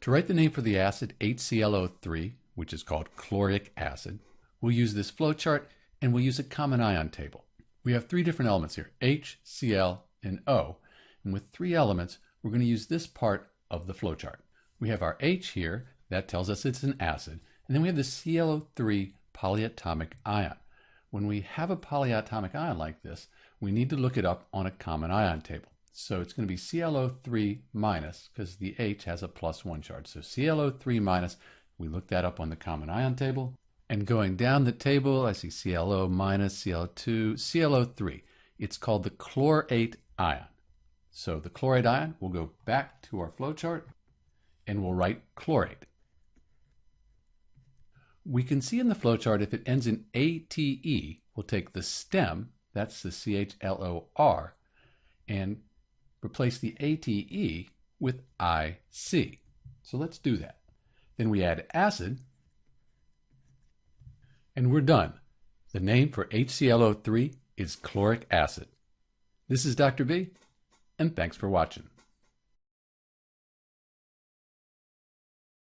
To write the name for the acid HClO3, which is called chloric acid, we'll use this flowchart and we'll use a common ion table. We have three different elements here, H, Cl, and O. And with three elements, we're going to use this part of the flowchart. We have our H here, that tells us it's an acid. And then we have the ClO3 polyatomic ion. When we have a polyatomic ion like this, we need to look it up on a common ion table. So it's going to be ClO3 minus, because the H has a +1 charge. So ClO3 minus, we look that up on the common ion table. And going down the table, I see ClO minus, Cl2, ClO3. It's called the chlorate ion. So the chlorate ion, we'll go back to our flowchart and we'll write chlorate. We can see in the flowchart if it ends in ATE, we'll take the stem, that's the CHLOR, and replace the ATE with IC. So let's do that. Then we add acid, and we're done. The name for HClO3 is chloric acid. This is Dr. B, and thanks for watching.